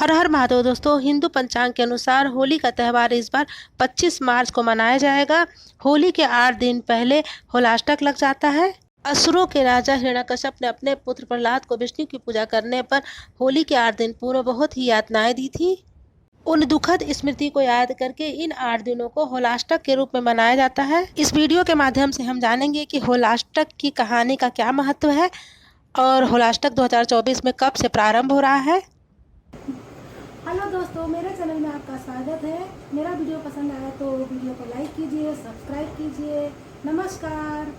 हर हर महादेव दोस्तों, हिंदू पंचांग के अनुसार होली का त्यौहार इस बार 25 मार्च को मनाया जाएगा। होली के 8 दिन पहले होलाष्टक लग जाता है। असुरों के राजा हिरण्यकश्यप ने अपने पुत्र प्रहलाद को विष्णु की पूजा करने पर होली के 8 दिन पूर्व बहुत ही यातनाएं दी थी। उन दुखद स्मृति को याद करके इन 8 दिनों को होलाष्टक के रूप में मनाया जाता है। इस वीडियो के माध्यम से हम जानेंगे कि होलाष्टक की कहानी का क्या महत्व है और होलाष्टक 2024 में कब से प्रारंभ हो रहा है। हेलो दोस्तों, मेरे चैनल में आपका स्वागत है। मेरा वीडियो पसंद आया तो वीडियो को लाइक कीजिए, सब्सक्राइब कीजिए। नमस्कार।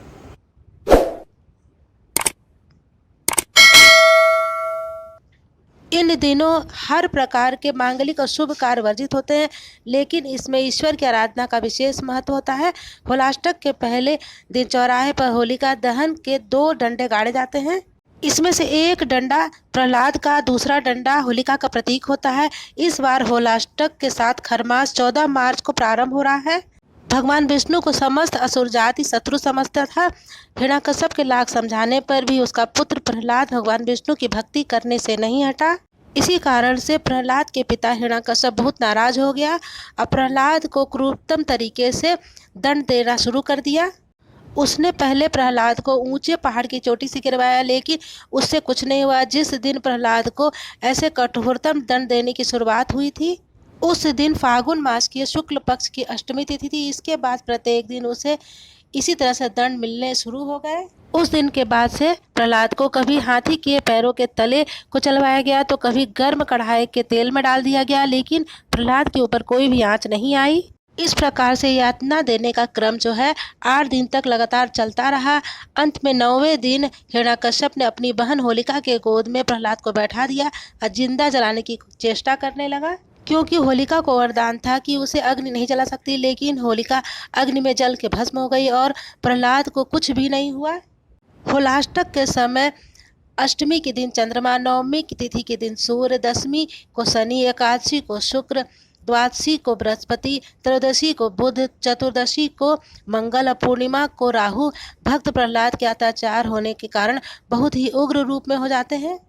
इन दिनों हर प्रकार के मांगलिक और शुभ कार्य वर्जित होते हैं, लेकिन इसमें ईश्वर की आराधना का विशेष महत्व होता है। होलाष्टक के पहले दिन चौराहे पर होलिका दहन के 2 डंडे गाड़े जाते हैं। इसमें से एक डंडा प्रहलाद का, दूसरा डंडा होलिका का प्रतीक होता है। इस बार होलाष्टक के साथ खरमास 14 मार्च को प्रारंभ हो रहा है। भगवान विष्णु को समस्त असुर जाति शत्रु समझता था। हिरण्यकश्यप के लाख समझाने पर भी उसका पुत्र प्रहलाद भगवान विष्णु की भक्ति करने से नहीं हटा। इसी कारण से प्रहलाद के पिता हिरण्यकश्यप बहुत नाराज हो गया और प्रहलाद को क्रूरतम तरीके से दंड देना शुरू कर दिया। उसने पहले प्रहलाद को ऊंचे पहाड़ की चोटी से गिरवाया, लेकिन उससे कुछ नहीं हुआ। जिस दिन प्रहलाद को ऐसे कठोरतम दंड देने की शुरुआत हुई थी, उस दिन फागुन मास की शुक्ल पक्ष की अष्टमी तिथि थी। इसके बाद प्रत्येक दिन उसे इसी तरह से दंड मिलने शुरू हो गए। उस दिन के बाद से प्रहलाद को कभी हाथी के पैरों के तले को चलवाया गया तो कभी गर्म कढ़ाई के तेल में डाल दिया गया, लेकिन प्रहलाद के ऊपर कोई भी आंच नहीं आई। इस प्रकार से यातना देने का क्रम जो है 8 दिन तक लगातार चलता रहा। अंत में 9वें दिन हिरण्यकश्यप ने अपनी बहन होलिका के गोद में प्रहलाद को बैठा दिया और जिंदा जलाने की चेष्टा करने लगा, क्योंकि होलिका को वरदान था कि उसे अग्नि नहीं जला सकती। लेकिन होलिका अग्नि में जल के भस्म हो गई और प्रहलाद को कुछ भी नहीं हुआ। होलाष्टक के समय अष्टमी के दिन चंद्रमा, नवमी की तिथि के दिन सूर्य, दशमी को शनि, एकादशी को शुक्र, द्वादशी को बृहस्पति, त्रयोदशी को बुध, चतुर्दशी को मंगल और पूर्णिमा को राहु। भक्त प्रहलाद के अत्याचार होने के कारण बहुत ही उग्र रूप में हो जाते हैं।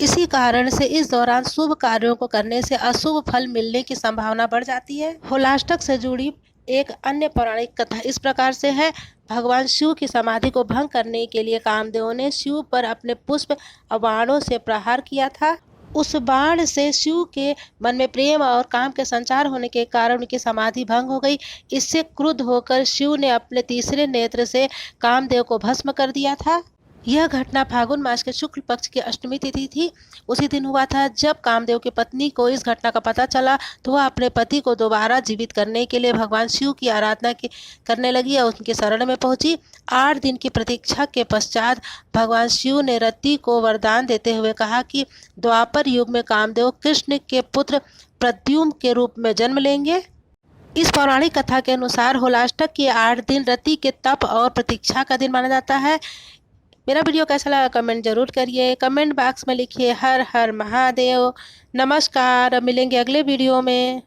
इसी कारण से इस दौरान शुभ कार्यों को करने से अशुभ फल मिलने की संभावना बढ़ जाती है। होलाष्टक से जुड़ी एक अन्य पौराणिक कथा इस प्रकार से है। भगवान शिव की समाधि को भंग करने के लिए कामदेव ने शिव पर अपने पुष्प और बाणों से प्रहार किया था। उस बाण से शिव के मन में प्रेम और काम के संचार होने के कारण उनकी समाधि भंग हो गई। इससे क्रुद्ध होकर शिव ने अपने तीसरे नेत्र से कामदेव को भस्म कर दिया था। यह घटना फागुन मास के शुक्ल पक्ष की अष्टमी तिथि थी। उसी दिन हुआ था जब कामदेव की पत्नी को इस घटना का पता चला तो वह अपने पति को दोबारा जीवित करने के लिए भगवान शिव की आराधना करने लगी और उनके शरण में पहुंची। 8 दिन की प्रतीक्षा के पश्चात भगवान शिव ने रति को वरदान देते हुए कहा कि द्वापर युग में कामदेव कृष्ण के पुत्र प्रद्युम्न के रूप में जन्म लेंगे। इस पौराणिक कथा के अनुसार होलाष्टक के 8 दिन रति के तप और प्रतीक्षा का दिन माना जाता है। मेरा वीडियो कैसा लगा कमेंट जरूर करिए। कमेंट बॉक्स में लिखिए हर हर महादेव। नमस्कार, मिलेंगे अगले वीडियो में।